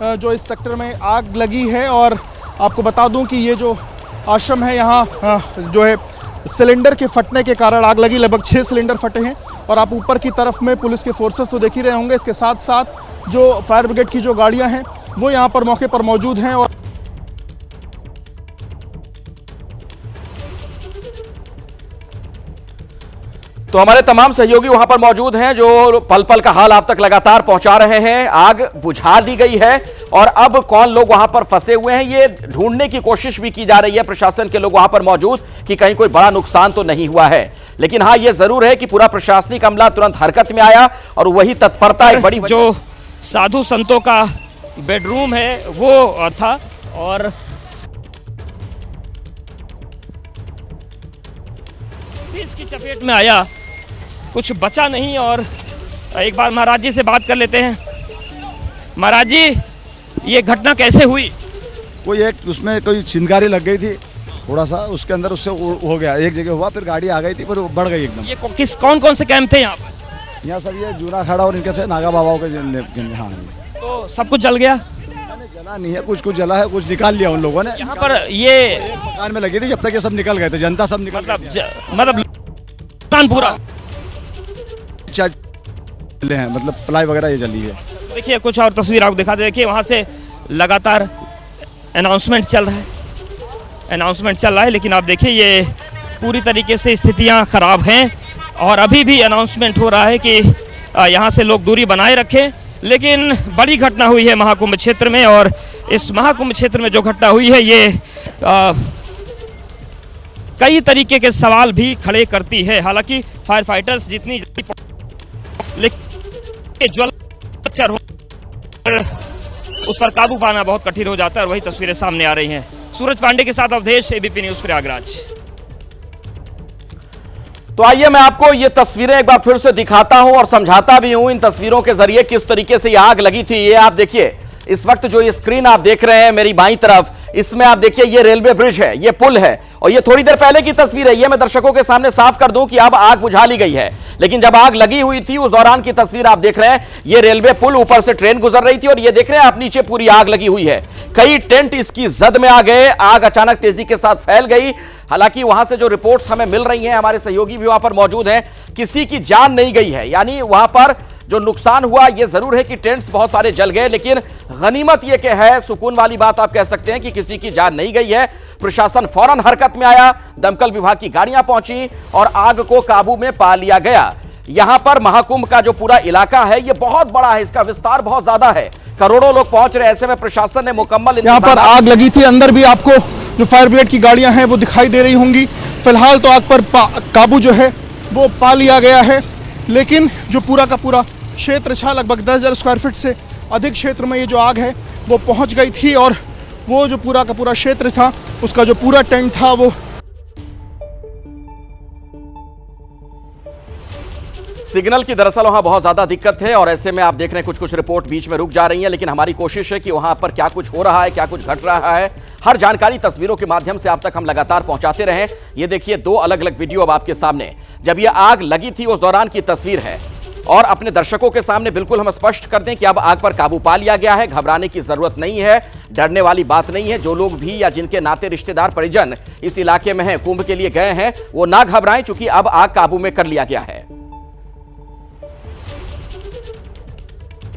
जो इस सेक्टर में आग लगी है। और आपको बता दूं कि ये जो आश्रम है यहाँ जो है सिलेंडर के फटने के कारण आग लगी। लगभग 6 सिलेंडर फटे हैं और आप ऊपर की तरफ में पुलिस के फोर्सेस तो देख ही रहे होंगे। इसके साथ साथ जो फायर ब्रिगेड की जो गाड़ियां हैं वो यहाँ पर मौके पर मौजूद हैं। और तो हमारे तमाम सहयोगी वहां पर मौजूद हैं जो पल पल का हाल आप तक लगातार पहुंचा रहे हैं। आग बुझा दी गई है और अब कौन लोग वहां पर फंसे हुए हैं ये ढूंढने की कोशिश भी की जा रही है। प्रशासन के लोग वहां पर मौजूद कि कहीं कोई बड़ा नुकसान तो नहीं हुआ है। लेकिन हाँ, ये जरूर है कि पूरा प्रशासनिक अमला तुरंत हरकत में आया और वही तत्परता एक बड़ी जो साधु संतों का बेडरूम है वो था और इसकी चपेट में आया, कुछ बचा नहीं। और एक बार महाराज जी से बात कर लेते हैं। महाराज जी, ये घटना कैसे हुई? कोई एक उसमें कोई चिंगारी लग गई थी थोड़ा सा, उसके अंदर उससे हो गया, एक जगह हुआ, फिर गाड़ी आ गई थी, फिर बढ़ गई एकदम। ये कौन से कैंप थे यहाँ पर? यहाँ सब ये जूना खड़ा और इनके थे नागा बाबाओं के। हाँ, तो सब कुछ जल गया? जला नहीं है, कुछ जला है, कुछ निकाल लिया उन लोगों ने। यहाँ पर ये मकान में लगी थी, जब तक ये सब निकल गए थे, जनता सब निकल मतलब पूरा हैं, मतलब प्लाई वगैरह ये जली है। देखिए कुछ और तस्वीर आपको दिखा दे। देखिए वहाँ से लगातार अनाउंसमेंट चल रहा है, लेकिन आप देखिए ये पूरी तरीके से स्थितियाँ खराब हैं और अभी भी अनाउंसमेंट हो रहा है कि यहाँ से लोग दूरी बनाए रखें। लेकिन बड़ी घटना हुई है महाकुंभ क्षेत्र में और इस महाकुंभ क्षेत्र में जो घटना हुई है ये कई तरीके के सवाल भी खड़े करती है। हालांकि फायर फाइटर्स जितनी उस पर काबू पाना बहुत कठिन हो जाता है और वही तस्वीरें सामने आ रही हैं। सूरज पांडे के साथ अवधेश, एबीपी न्यूज प्रयागराज। तो आइए मैं आपको ये तस्वीरें एक बार फिर से दिखाता हूं और समझाता भी हूं इन तस्वीरों के जरिए किस तरीके से ये आग लगी थी। ये आप देखिए, इस वक्त जो ये स्क्रीन आप देख रहे हैं मेरी बाईं तरफ, इसमें आप देखिए ये रेलवे ब्रिज है, ये पुल है और ये थोड़ी देर पहले की तस्वीर है। ये मैं दर्शकों के सामने साफ कर दूं कि अब आग बुझा ली गई है, लेकिन जब आग लगी हुई थी उस दौरान की तस्वीर आप देख रहे हैं। ये रेलवे पुल, ऊपर से ट्रेन गुजर रही थी और ये देख रहे हैं आप नीचे पूरी आग लगी हुई है। कई टेंट इसकी जद में आ गए, आग अचानक तेजी के साथ फैल गई। हालांकि वहां से जो रिपोर्ट्स हमें मिल रही हैं, हमारे सहयोगी भी वहां पर मौजूद हैं, किसी की जान नहीं गई है। यानी वहां पर जो नुकसान हुआ ये जरूर है कि टेंट्स बहुत सारे जल गए, लेकिन गनीमत ये कि है, सुकून वाली बात आप कह सकते हैं कि किसी की जान नहीं गई है। प्रशासन फौरन हरकत में आया, दमकल विभाग की गाड़ियां पहुंची और आग को काबू में पा लिया गया। यहां पर महाकुंभ का जो पूरा इलाका है ये बहुत बड़ा है, इसका विस्तार बहुत ज्यादा है, करोड़ों लोग पहुंच रहे हैं। ऐसे में प्रशासन ने मुकम्मल यहाँ पर आग लगी थी, अंदर भी आपको जो फायर ब्रिगेड की गाड़ियां हैं वो दिखाई दे रही होंगी। फिलहाल तो आग पर काबू जो है वो पा लिया गया है, लेकिन जो पूरा का पूरा क्षेत्र था, लगभग 10,000 स्क्वायर फीट से अधिक क्षेत्र में ये जो आग है वो पहुंच गई थी और वो जो पूरा का पूरा क्षेत्र था उसका जो पूरा टेंट था वो सिग्नल की दरअसल वहां बहुत ज्यादा दिक्कत है और ऐसे में आप देख रहे हैं कुछ रिपोर्ट बीच में रुक जा रही हैं, लेकिन हमारी कोशिश है कि वहां पर क्या कुछ हो रहा है, क्या कुछ घट रहा है, हर जानकारी तस्वीरों के माध्यम से आप तक हम लगातार पहुंचाते रहें। ये देखिए 2 अलग अलग वीडियो अब आपके सामने, जब ये आग लगी थी उस दौरान की तस्वीर है और अपने दर्शकों के सामने बिल्कुल हम स्पष्ट कर दें कि अब आग पर काबू पा लिया गया है। घबराने की जरूरत नहीं है, डरने वाली बात नहीं है। जो लोग भी या जिनके नाते रिश्तेदार परिजन इस इलाके में हैं, कुंभ के लिए गए हैं, वो ना घबराएं, चूंकि अब आग काबू में कर लिया गया है।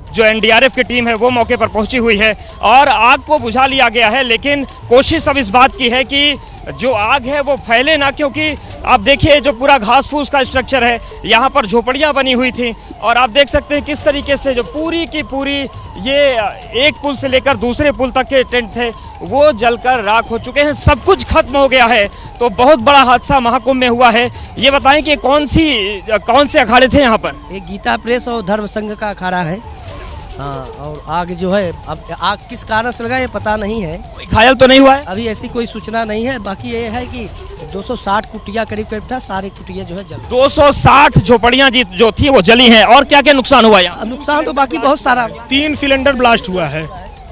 जो एनडीआरएफ की टीम है वो मौके पर पहुंची हुई है और आग को बुझा लिया गया है, लेकिन कोशिश अब इस बात की है कि जो आग है वो फैले ना, क्योंकि आप देखिए जो पूरा घास फूस का स्ट्रक्चर है, यहाँ पर झोपड़ियाँ बनी हुई थी और आप देख सकते हैं किस तरीके से जो पूरी की पूरी ये एक पुल से लेकर दूसरे पुल तक के टेंट थे वो जलकर राख हो चुके हैं, सब कुछ खत्म हो गया है। तो बहुत बड़ा हादसा महाकुंभ में हुआ है। ये बताएं कि कौन से अखाड़े थे यहाँ पर? एक गीता प्रेस और धर्म संघ का अखाड़ा है। हाँ, और आग जो है, अब आग किस कारण से लगा ये पता नहीं है। कोई घायल तो नहीं हुआ है? अभी ऐसी कोई सूचना नहीं है। बाकी ये है कि 260 कुटिया करीब था, सारे कुटिया जो है जल 260 झोपड़ियाँ जो थी वो जली हैं। और क्या क्या नुकसान हुआ यहाँ? नुकसान तो बाकी बहुत सारा। 3 सिलेंडर ब्लास्ट हुआ है।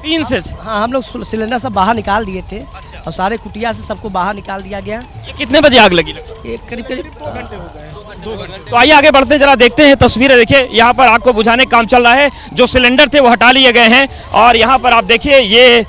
3 से? हाँ, हम लोग सिलेंडर सब बाहर निकाल दिए थे। और सारे कुटिया से सबको बाहर निकाल दिया गया। ये कितने बजे आग लगी? एक करीब करीब 2 घंटे। तो आइए आगे बढ़ते जरा देखते हैं तस्वीरें। देखिए यहाँ पर आग को बुझाने का काम चल रहा है, जो सिलेंडर थे वो हटा लिए गए हैं और यहाँ पर आप देखिए ये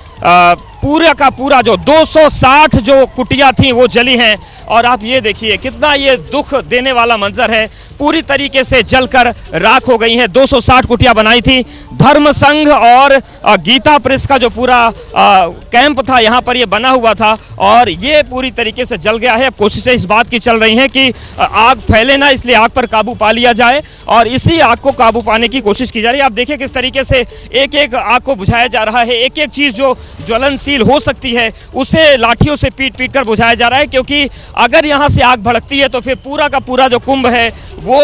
पूरा का पूरा जो 260 जो कुटिया थी वो जली हैं और आप ये देखिए कितना ये दुख देने वाला मंजर है, पूरी तरीके से जलकर राख हो गई हैं। 260 कुटिया बनाई थी। धर्म संघ और गीता प्रेस का जो पूरा कैंप था यहाँ पर ये बना हुआ था और ये पूरी तरीके से जल गया है। अब कोशिशें इस बात की चल रही हैं कि आग फैले ना, इसलिए आग पर काबू पा लिया जाए और इसी आग को काबू पाने की कोशिश की जा रही है। आप देखिए किस तरीके से एक एक आग को बुझाया जा रहा है, एक एक चीज़ जो ज्वलनशील हो सकती है उसे लाठियों से पीट पीट कर बुझाया जा रहा है, क्योंकि अगर यहाँ से आग भड़कती है तो फिर पूरा का पूरा जो कुंभ है वो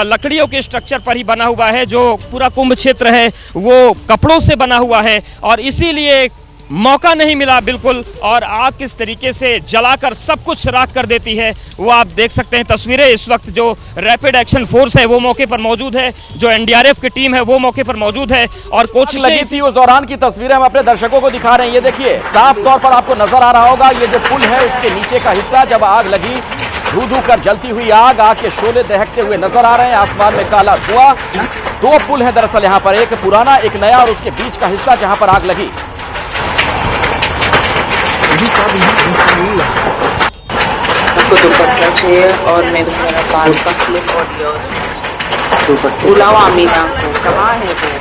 लकड़ियों के स्ट्रक्चर पर ही बना हुआ है। जो पूरा कुंभ क्षेत्र है वो कपड़ों से बना हुआ है और इसीलिए मौका नहीं मिला बिल्कुल, और आग किस तरीके से जलाकर सब कुछ राख कर देती है वो आप देख सकते हैं तस्वीरें। इस वक्त जो रैपिड एक्शन फोर्स है वो मौके पर मौजूद है, जो एनडीआरएफ की टीम है वो मौके पर मौजूद है और कोशिश लगी थी उस दौरान की तस्वीरें हम अपने दर्शकों को दिखा रहे हैं। ये देखिए साफ तौर पर आपको नजर आ रहा होगा, ये जो पुल है उसके नीचे का हिस्सा, जब आग लगी धू धू कर जलती हुई आग के शोले दहकते हुए नजर आ रहे हैं। आसमान में काला धुआं। 2 पुल हैं दरअसल यहाँ पर, एक पुराना एक नया, और उसके बीच का हिस्सा जहां पर आग लगी। हमको दुपट्टा चाहिए और मेरे मेरा बाल का क्लिप और बुलाओ अमीना को, कहाँ है वो?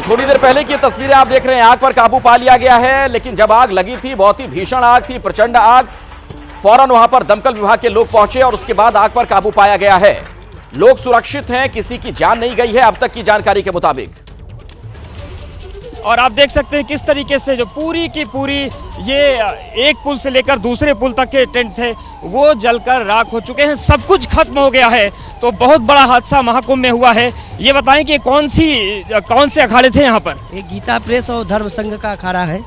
थोड़ी देर पहले की ये तस्वीरें आप देख रहे हैं, आग पर काबू पा लिया गया है, लेकिन जब आग लगी थी बहुत ही भीषण आग थी, प्रचंड आग। फौरन वहां पर दमकल विभाग के लोग पहुंचे और उसके बाद आग पर काबू पाया गया है। लोग सुरक्षित हैं, किसी की जान नहीं गई है अब तक की जानकारी के मुताबिक। और आप देख सकते हैं किस तरीके से जो पूरी की पूरी ये एक पुल से लेकर दूसरे पुल तक के टेंट थे वो जलकर राख हो चुके हैं, सब कुछ खत्म हो गया है। तो बहुत बड़ा हादसा महाकुंभ में हुआ है। ये बताएं कि कौन से अखाड़े थे यहाँ पर? एक गीता प्रेस और धर्म संघ का अखाड़ा है।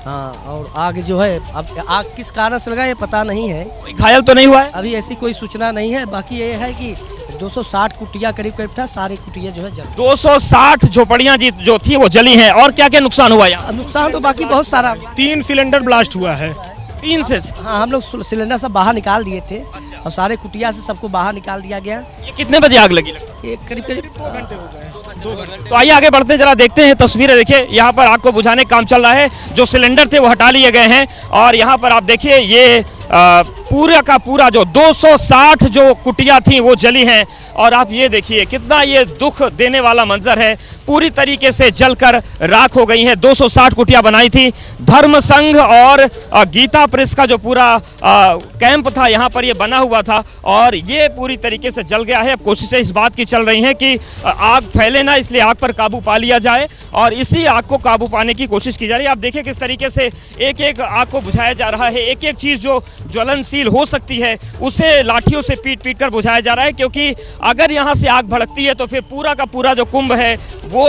हाँ, और आग जो है अब आग किस कारण से लगा ये पता नहीं है। कोई घायल तो नहीं हुआ है? अभी ऐसी कोई सूचना नहीं है। बाकी ये है कि 260 कुटिया करीब करीब था, सारे कुटिया जो है जल 260 झोपड़ियां जो थी वो जली हैं। और क्या क्या नुकसान हुआ यहाँ? नुकसान तो बाकी बहुत सारा। 3 सिलेंडर ब्लास्ट हुआ है। 3 से? हाँ, हम लोग सिलेंडर सब बाहर निकाल दिए थे और सारे कुटिया से सबको बाहर निकाल दिया गया। ये कितने बजे आग लगी? एक करीब करीब 2 घंटे हो गए। 2 घंटे। तो आइए आगे बढ़ते जरा देखते हैं तस्वीरें। देखिए यहाँ पर आग को बुझाने का काम चल रहा है, जो सिलेंडर थे वो हटा लिए गए हैं और यहाँ पर आप देखिए ये पूरा का पूरा जो 260 जो कुटिया थी वो जली हैं और आप ये देखिए कितना ये दुख देने वाला मंजर है, पूरी तरीके से जलकर राख हो गई हैं। 260 कुटिया बनाई थी। धर्म संघ और गीता प्रेस का जो पूरा कैंप था यहाँ पर ये बना हुआ था और ये पूरी तरीके से जल गया है। अब कोशिशें इस बात की चल रही हैं कि आग फैले ना, इसलिए आग पर काबू पा लिया जाए और इसी आग को काबू पाने की कोशिश की जा रही है। आप देखिए किस तरीके से एक एक आग को बुझाया जा रहा है, एक एक चीज़ जो ज्वलनशील हो सकती है उसे लाठियों से पीट पीट कर बुझाया जा रहा है, क्योंकि अगर यहाँ से आग भड़कती है तो फिर पूरा का पूरा जो कुंभ है वो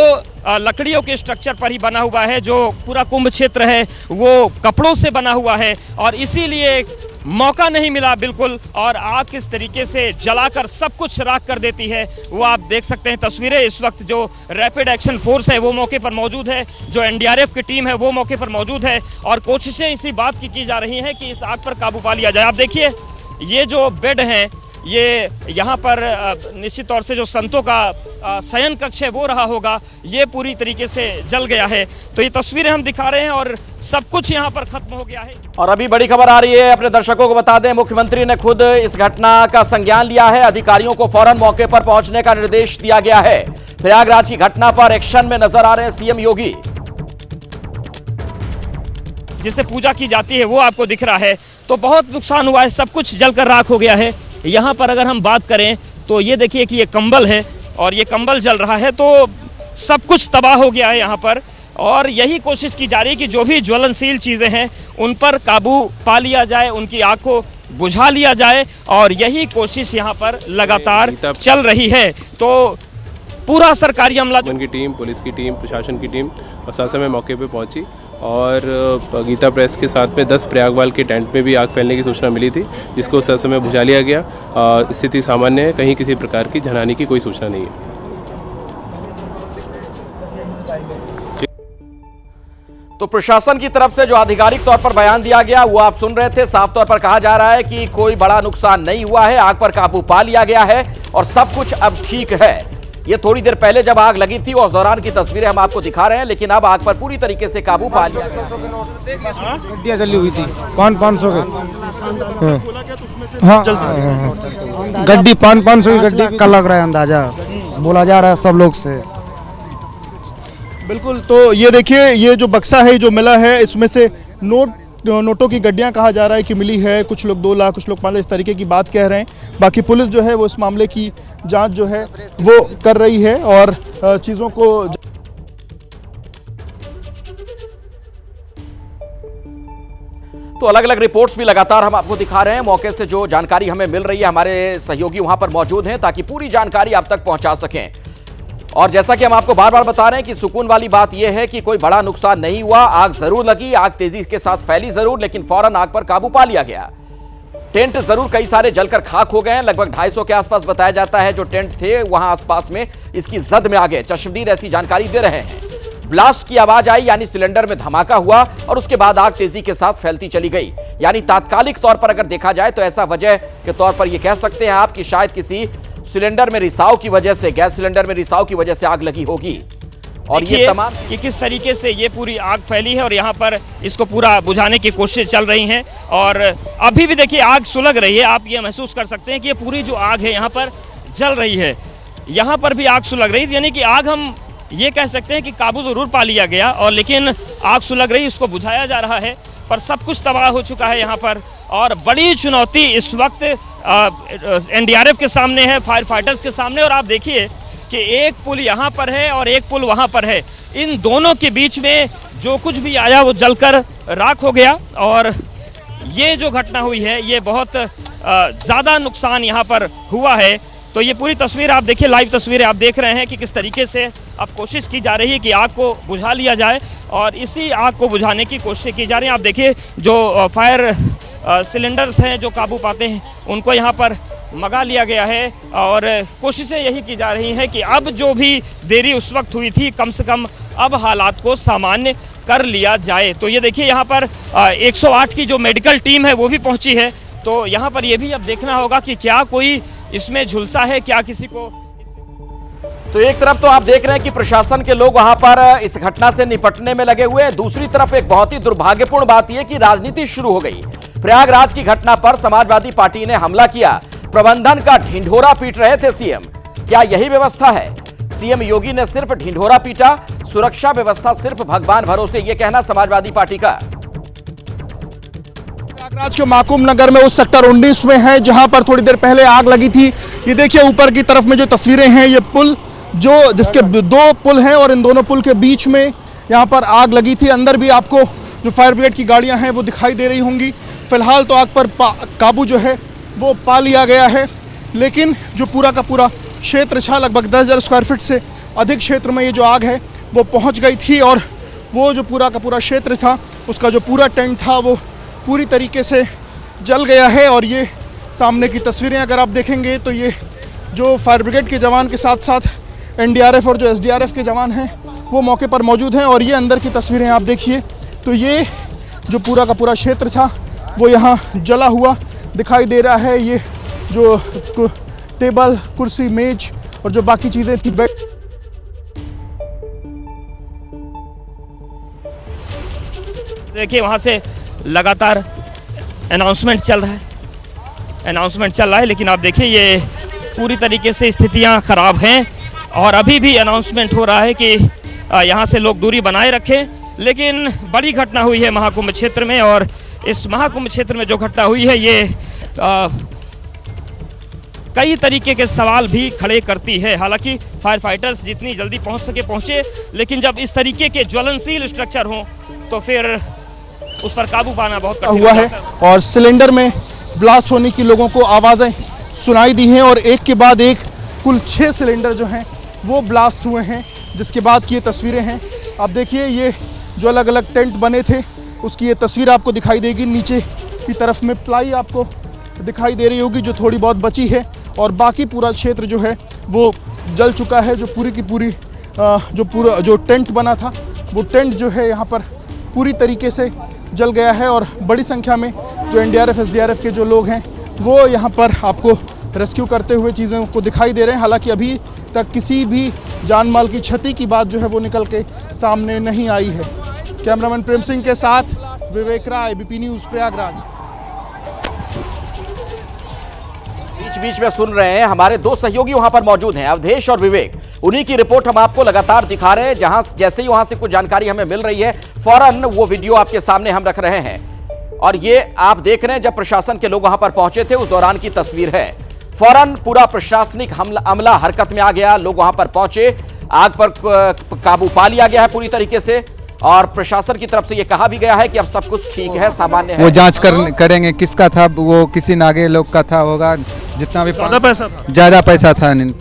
लकड़ियों के स्ट्रक्चर पर ही बना हुआ है। जो पूरा कुंभ क्षेत्र है वो कपड़ों से बना हुआ है और इसीलिए मौका नहीं मिला बिल्कुल, और आग किस तरीके से जलाकर सब कुछ राख कर देती है वो आप देख सकते हैं तस्वीरें। इस वक्त जो रैपिड एक्शन फोर्स है वो मौके पर मौजूद है, जो एनडीआरएफ की टीम है वो मौके पर मौजूद है और कोशिशें इसी बात की जा रही हैं कि इस आग पर काबू पा लिया जाए। आप देखिए ये जो बेड हैं ये यहाँ पर निश्चित तौर से जो संतों का शयन कक्ष है वो रहा होगा, ये पूरी तरीके से जल गया है। तो ये तस्वीरें हम दिखा रहे हैं और सब कुछ यहाँ पर खत्म हो गया है। और अभी बड़ी खबर आ रही है, अपने दर्शकों को बता दें, मुख्यमंत्री ने खुद इस घटना का संज्ञान लिया है। अधिकारियों को फौरन मौके पर पहुंचने का निर्देश दिया गया है। प्रयागराज की घटना पर एक्शन में नजर आ रहे हैं सीएम योगी। जिससे पूजा की जाती है वो आपको दिख रहा है। तो बहुत नुकसान हुआ है, सब कुछ जलकर राख हो गया है। यहाँ पर अगर हम बात करें तो ये देखिए कि ये कंबल है और ये कंबल जल रहा है, तो सब कुछ तबाह हो गया है यहाँ पर। और यही कोशिश की जा रही है कि जो भी ज्वलनशील चीज़ें हैं उन पर काबू पा लिया जाए, उनकी आग को बुझा लिया जाए और यही कोशिश यहाँ पर लगातार चल रही है। तो पूरा सरकारी अमला जो की टीम, पुलिस की टीम, प्रशासन की टीम और साथ में मौके पे पहुंची और गीता प्रेस के साथ में 10 प्रयागवाल के टेंट में भी आग फैलने की सूचना मिली थी, जिसको उस समय बुझा लिया गया। स्थिति सामान्य है, कहीं किसी प्रकार की जनहानि की कोई सूचना नहीं है। तो प्रशासन की तरफ से जो आधिकारिक तौर पर बयान दिया गया वो आप सुन रहे थे। साफ तौर पर कहा जा रहा है कि कोई बड़ा नुकसान नहीं हुआ है, आग पर काबू पा लिया गया है और सब कुछ अब ठीक है। ये थोड़ी देर पहले जब आग लगी थी उस दौरान की तस्वीरें हम आपको दिखा रहे हैं, लेकिन अब आग पर पूरी तरीके से काबू पा लिया गया है। गड्डियाँ चली हुई थी 500 के, हाँ गड्डी 500 की गड्डी का लग रहा है अंदाजा, बोला जा रहा है सब लोग से। बिल्कुल, तो ये देखिए, ये जो बक्सा है जो मिला है इसमें से नोटों की गड्डियां कहा जा रहा है कि मिली है। कुछ लोग 2 लाख, कुछ लोग 5 लाख, इस तरीके की बात कह रहे हैं। बाकी पुलिस जो है वो इस मामले की जांच जो है वो कर रही है और चीज़ों को तो अलग अलग रिपोर्ट्स भी लगातार हम आपको दिखा रहे हैं। मौके से जो जानकारी हमें मिल रही है, हमारे सहयोगी वहां पर मौजूद हैं ताकि पूरी जानकारी आप तक पहुंचा सकें। और जैसा कि हम आपको बार बार बता रहे हैं कि सुकून वाली बात यह है कि कोई बड़ा नुकसान नहीं हुआ। आग जरूर लगी, आग तेजी के साथ फैली जरूर, लेकिन फौरन आग पर काबू पा लिया गया। टेंट जरूर कई सारे जलकर खाक हो गए हैं। लगभग 250 के आसपास बताया जाता है जो टेंट थे वहां आसपास में इसकी जद में आ गए। चश्मदीद ऐसी जानकारी दे रहे हैं। ब्लास्ट की आवाज आई यानी सिलेंडर में धमाका हुआ और उसके बाद आग तेजी के साथ फैलती चली गई। यानी तात्कालिक तौर पर अगर देखा जाए तो ऐसा वजह के तौर पर यह कह सकते हैं आप कि शायद किसी सिलेंडर में रिसाव की वजह से, गैस सिलेंडर में रिसाव की वजह से आग लगी होगी। और ये तमाम कि किस तरीके से ये पूरी आग फैली है और यहाँ पर इसको पूरा बुझाने की कोशिश चल रही हैं और अभी भी देखिए आग सुलग रही है। आप ये महसूस कर सकते हैं कि ये पूरी जो आग है यहाँ पर जल रही है। यहाँ पर भी आग सुलग रही, यानी कि आग हम ये कह सकते हैं कि काबू जरूर पा लिया गया और लेकिन आग सुलग रही, इसको बुझाया जा रहा है, पर सब कुछ तबाह हो चुका है यहाँ पर। और बड़ी चुनौती इस वक्त एनडीआरएफ के सामने है, फायर फाइटर्स के सामने। और आप देखिए कि एक पुल यहाँ पर है और एक पुल वहाँ पर है, इन दोनों के बीच में जो कुछ भी आया वो जलकर राख हो गया। और ये जो घटना हुई है ये बहुत ज़्यादा नुकसान यहाँ पर हुआ है। तो ये पूरी तस्वीर आप देखिए, लाइव तस्वीरें आप देख रहे हैं कि किस तरीके से अब कोशिश की जा रही है कि आग को बुझा लिया जाए और इसी आग को बुझाने की कोशिश की जा रही है। आप देखिए जो फायर सिलेंडर्स हैं जो काबू पाते हैं उनको यहाँ पर मंगा लिया गया है और कोशिशें यही की जा रही हैं कि अब जो भी देरी उस वक्त हुई थी कम से कम अब हालात को सामान्य कर लिया जाए। तो ये देखिए यहाँ पर 108 की जो मेडिकल टीम है वो भी पहुँची है। तो यहाँ पर ये भी अब देखना होगा कि क्या कोई इसमें झुलसा है, क्या किसी को। तो एक तरफ तो आप देख रहे हैं कि प्रशासन के लोग वहां पर इस घटना से निपटने में लगे हुए हैं, दूसरी तरफ एक बहुत ही दुर्भाग्यपूर्ण बात यह कि राजनीति शुरू हो गई। प्रयागराज की घटना पर समाजवादी पार्टी ने हमला किया, प्रबंधन का ढिंढोरा पीट रहे थे सीएम। क्या यही व्यवस्था है? सीएम योगी ने सिर्फ ढिंढोरा पीटा, सुरक्षा व्यवस्था सिर्फ भगवान भरोसे, यह कहना समाजवादी पार्टी का। प्रयागराज के माकूम नगर में उस सेक्टर 19 में है जहां पर थोड़ी देर पहले आग लगी थी। ये देखिए ऊपर की तरफ में जो तस्वीरें हैं, ये पुल जो जिसके 2 पुल हैं और इन दोनों पुल के बीच में यहाँ पर आग लगी थी। अंदर भी आपको जो फायर ब्रिगेड की गाड़ियाँ हैं वो दिखाई दे रही होंगी। फिलहाल तो आग पर काबू जो है वो पा लिया गया है, लेकिन जो पूरा का पूरा क्षेत्र था, लगभग 10,000 स्क्वायर फीट से अधिक क्षेत्र में ये जो आग है वो पहुँच गई थी और वो जो पूरा का पूरा क्षेत्र था उसका जो पूरा टेंट था वो पूरी तरीके से जल गया है। और ये सामने की तस्वीरें अगर आप देखेंगे तो ये जो फायर ब्रिगेड के जवान के साथ साथ एनडीआरएफ और जो एसडीआरएफ के जवान हैं वो मौके पर मौजूद हैं। और ये अंदर की तस्वीरें आप देखिए तो ये जो पूरा का पूरा क्षेत्र था वो यहाँ जला हुआ दिखाई दे रहा है। ये जो टेबल, कुर्सी, मेज और जो बाकी चीज़ें थी, बेड, देखिए वहाँ से लगातार अनाउंसमेंट चल रहा है, लेकिन आप देखिए ये पूरी तरीके से स्थितियाँ खराब हैं और अभी भी अनाउंसमेंट हो रहा है कि यहाँ से लोग दूरी बनाए रखें। लेकिन बड़ी घटना हुई है महाकुंभ क्षेत्र में और इस महाकुंभ क्षेत्र में जो घटना हुई है ये कई तरीके के सवाल भी खड़े करती है। हालांकि फायर फाइटर्स जितनी जल्दी पहुँच सके पहुँचे, लेकिन जब इस तरीके के ज्वलनशील स्ट्रक्चर हों तो फिर उस पर काबू पाना बहुत कठिन हुआ है। और सिलेंडर में ब्लास्ट होने की लोगों को आवाज़ें सुनाई दी हैं और एक के बाद एक कुल 6 सिलेंडर जो हैं वो ब्लास्ट हुए हैं, जिसके बाद की ये तस्वीरें हैं। आप देखिए ये जो अलग अलग टेंट बने थे उसकी ये तस्वीर आपको दिखाई देगी। नीचे की तरफ में प्लाई आपको दिखाई दे रही होगी जो थोड़ी बहुत बची है, और बाकी पूरा क्षेत्र जो है वो जल चुका है। जो पूरी की पूरी जो टेंट बना था वो टेंट जो है यहाँ पर पूरी तरीके से जल गया है, और बड़ी संख्या में जो एनडीआरएफ एसडीआरएफ के जो लोग हैं वो यहाँ पर आपको रेस्क्यू करते हुए चीज़ों को दिखाई दे रहे हैं। हालांकि अभी तक किसी भी जान माल की क्षति की बात जो है वो निकल के सामने नहीं आई है। कैमरामैन प्रेम सिंह के साथ विवेक राय, एबीपी न्यूज़, प्रयागराज। बीच बीच में सुन रहे हैं हमारे दो सहयोगी वहां पर मौजूद हैं, अवधेश और विवेक। उन्हीं की रिपोर्ट हम आपको लगातार दिखा रहे हैं। जहां जैसे ही वहां से कुछ जानकारी हमें मिल रही है फौरन वो वीडियो आपके सामने हम रख रहे हैं। और ये आप देख रहे हैं जब प्रशासन के लोग वहां पर पहुंचे थे उस दौरान की तस्वीर है। फौरन पूरा प्रशासनिक अमला हरकत में आ गया, लोग वहां पर पहुंचे, आग पर काबू पा लिया गया है पूरी तरीके से। और प्रशासन की तरफ से यह कहा भी गया है कि अब सब कुछ ठीक है, सामान्य है। वो जांच करेंगे किसका था, वो किसी नागे लोग का था होगा। जितना भी ज़्यादा पैसा था नहीं,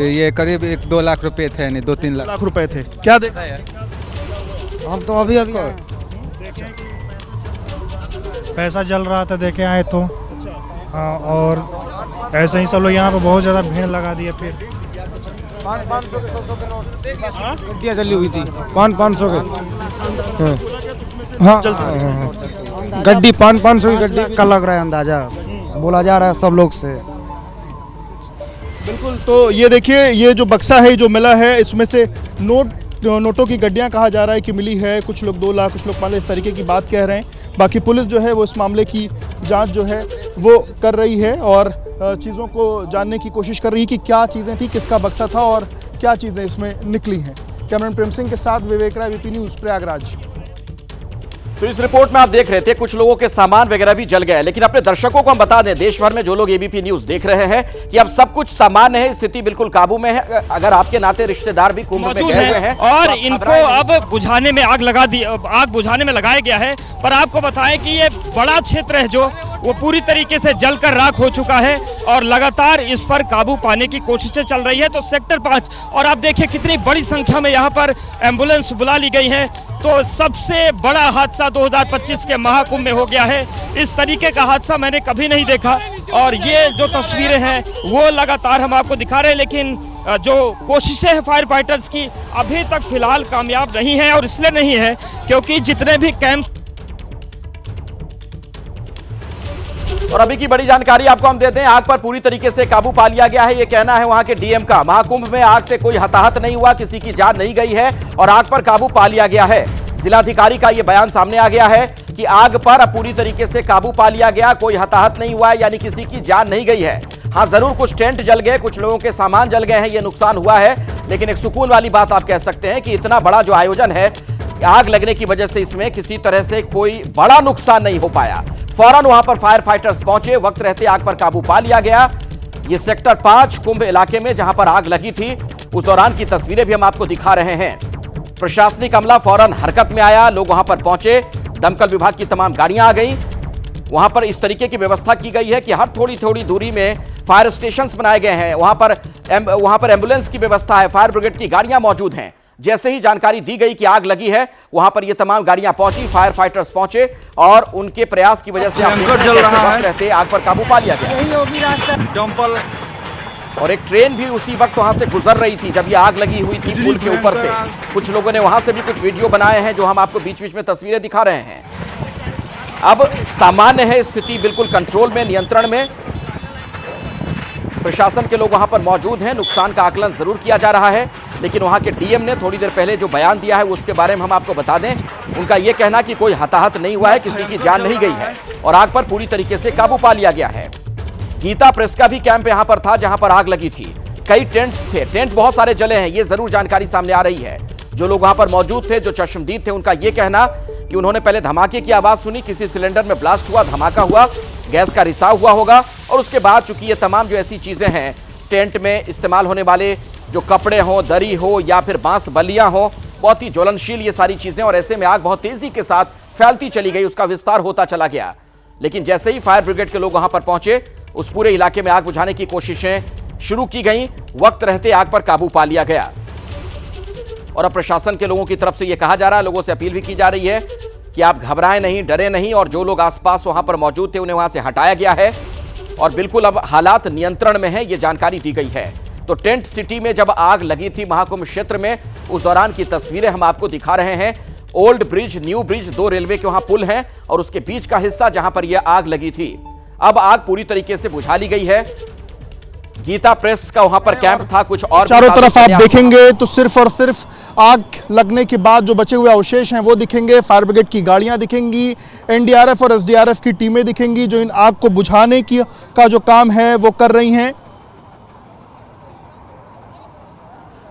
ये करीब 1-2 लाख रुपए थे, नहीं 2-3 लाख रुपए थे। क्या देखा है? हम तो अभी पैसा जल रहा था, देखे आए तो। हाँ, और ऐसे ही सब लोग यहाँ पे बहुत ज़्यादा भीड़ लगा दिए। फिर 500 के 100 के नोट गड्डियाँ चली हुई थी, 500 के। हाँ, गड्डी 500 की गड्डी का लग रहा है अंदाजा, बोला जा रहा है सब लोग से। बिल्कुल, तो ये देखिए ये जो बक्सा है जो मिला है इसमें से नोटों की गड्डियां कहा जा रहा है कि मिली है। कुछ लोग 2 लाख, कुछ लोग 5 लाख, इस तरीके की बात कह रहे हैं। बाकी पुलिस जो है वो इस मामले की जांच जो है वो कर रही है और चीज़ों को जानने की कोशिश कर रही है कि क्या चीज़ें थी, किसका बक्सा था और क्या चीज़ें इसमें निकली हैं। कैमरामैन प्रेम सिंह के साथ विवेक राय, एबीपी न्यूज़, प्रयागराज। तो इस रिपोर्ट में आप देख रहे थे कुछ लोगों के सामान वगैरह भी जल गए, लेकिन अपने दर्शकों को हम बता दें, देश भर में जो लोग एबीपी न्यूज़ देख रहे हैं कि अब सब कुछ सामान्य है, स्थिति बिल्कुल काबू में है। अगर आपके नाते रिश्तेदार भी कुंभ में गए हुए हैं और तो इनको अब बुझाने में आग बुझाने में लगाया गया है। पर आपको बताएं कि ये बड़ा क्षेत्र है जो वो पूरी तरीके से जलकर राख हो चुका है और लगातार इस पर काबू पाने की कोशिशें चल रही है। तो सेक्टर 5 और आप देखिए कितनी बड़ी संख्या में यहाँ पर एम्बुलेंस बुला ली गई है। तो सबसे बड़ा हादसा 2025 के महाकुंभ में हो गया है। इस तरीके का हादसा मैंने कभी नहीं देखा और ये जो तस्वीरें हैं वो लगातार हम आपको दिखा रहे हैं। लेकिन जो कोशिशें हैं फायर फाइटर्स की अभी तक फिलहाल कामयाब नहीं है, और इसलिए नहीं है क्योंकि जितने भी कैंप्स। और अभी की बड़ी जानकारी आपको हम देते हैं, आग पर पूरी तरीके से काबू पा लिया गया है, ये कहना है वहां के डीएम का। महाकुंभ में आग से कोई हताहत नहीं हुआ, किसी की जान नहीं गई है और आग पर काबू पा लिया गया है। जिलाधिकारी का यह बयान सामने आ गया है कि आग पर पूरी तरीके से काबू पा लिया गया, कोई हताहत नहीं हुआ है, यानी किसी की जान नहीं गई है। हाँ, जरूर कुछ टेंट जल गए, कुछ लोगों के सामान जल गए हैं, ये नुकसान हुआ है। लेकिन एक सुकून वाली बात आप कह सकते हैं कि इतना बड़ा जो आयोजन है, आग लगने की वजह से इसमें किसी तरह से कोई बड़ा नुकसान नहीं हो पाया। फौरन वहां पर फायर फाइटर्स पहुंचे, वक्त रहते आग पर काबू पा लिया गया। ये सेक्टर 5 कुंभ इलाके में जहां पर आग लगी थी उस दौरान की तस्वीरें भी हम आपको दिखा रहे हैं। प्रशासनिक अमला फौरन हरकत में आया, लोग वहां पर पहुंचे, दमकल विभाग की तमाम गाड़ियां आ गई। वहां पर इस तरीके की व्यवस्था की गई है कि हर थोड़ी थोड़ी दूरी में फायर स्टेशन बनाए गए हैं। वहां पर एम्बुलेंस की व्यवस्था है, फायर ब्रिगेड की गाड़ियां मौजूद हैं। जैसे ही जानकारी दी गई कि आग लगी है, वहां पर ये तमाम गाड़ियां पहुंची, फायर फाइटर्स पहुंचे और उनके प्रयास की वजह से वक्त रहते आग पर काबू पा लिया गया। और एक ट्रेन भी उसी वक्त वहां से गुजर रही थी जब ये आग लगी हुई थी पुल के ऊपर से। कुछ लोगों ने वहां से भी कुछ वीडियो बनाए हैं जो हम आपको बीच बीच में तस्वीरें दिखा रहे हैं। अब सामान्य है स्थिति, बिल्कुल कंट्रोल में, नियंत्रण में। प्रशासन के लोग वहां पर मौजूद हैं, नुकसान का आकलन जरूर किया जा रहा है। लेकिन वहां के डीएम ने थोड़ी देर पहले जो बयान दिया है उसके बारे में हम आपको बता दें। उनका यह कहना कि कोई हताहत नहीं हुआ है, किसी की जान नहीं गई है और आग पर पूरी तरीके से काबू पा लिया गया है। गीता प्रेस का भी कैंप यहां पर था जहां पर आग लगी थी। कई टेंट्स थे, टेंट बहुत सारे जले हैं, ये जरूर जानकारी सामने आ रही है। जो लोग वहां पर मौजूद थे, जो चश्मदीद थे, उनका यह कहना कि उन्होंने पहले धमाके की आवाज सुनी, किसी सिलेंडर में ब्लास्ट हुआ, धमाका हुआ, गैस का रिसाव हुआ होगा और उसके बाद चूंकि ये तमाम जो ऐसी चीजें हैं, टेंट में इस्तेमाल होने वाले जो कपड़े हो, दरी हो या फिर बांस बल्लियां हो, बहुत ही ज्वलनशील ये सारी चीजें, और ऐसे में आग बहुत तेजी के साथ फैलती चली गई, उसका विस्तार होता चला गया। लेकिन जैसे ही फायर ब्रिगेड के लोग वहां पर पहुंचे, उस पूरे इलाके में आग बुझाने की कोशिशें शुरू की गई, वक्त रहते आग पर काबू पा लिया गया। और अब प्रशासन के लोगों की तरफ से यह कहा जा रहा है, लोगों से अपील भी की जा रही है कि आप घबराएं नहीं, डरे नहीं, और जो लोग आसपास वहां पर मौजूद थे उन्हें वहां से हटाया गया है और बिल्कुल अब हालात नियंत्रण में है, यह जानकारी दी गई है। तो टेंट सिटी में जब आग लगी थी महाकुंभ क्षेत्र में, उस दौरान की तस्वीरें हम आपको दिखा रहे हैं। ओल्ड ब्रिज, न्यू ब्रिज, दो रेलवे के वहां पुल हैं और उसके बीच का हिस्सा जहां पर यह आग लगी थी, अब आग पूरी तरीके से बुझा ली गई है। गीता प्रेस का वहां पर कैंप था, कुछ और चारों तरफ आप देखेंगे तो सिर्फ और सिर्फ आग लगने के बाद जो बचे हुए अवशेष हैं वो दिखेंगे। फायर ब्रिगेड की गाड़ियां दिखेंगी, एनडीआरएफ और एसडीआरएफ की टीमें दिखेंगी जो इन आग को बुझाने की का जो काम है वो कर रही हैं।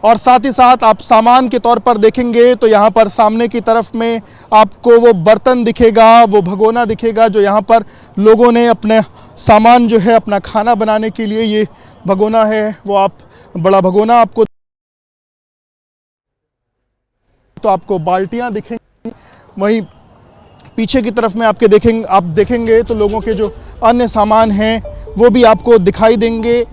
और साथ ही साथ आप सामान के तौर पर देखेंगे तो यहाँ पर सामने की तरफ में आपको वो बर्तन दिखेगा, वो भगोना दिखेगा जो यहाँ पर लोगों ने अपने सामान जो है अपना खाना बनाने के लिए, ये भगोना है वो आप बड़ा भगोना आपको, तो आपको बाल्टियाँ दिखेंगी। वहीं पीछे की तरफ में आप देखेंगे तो लोगों के जो अन्य सामान हैं वो भी आपको दिखाई देंगे।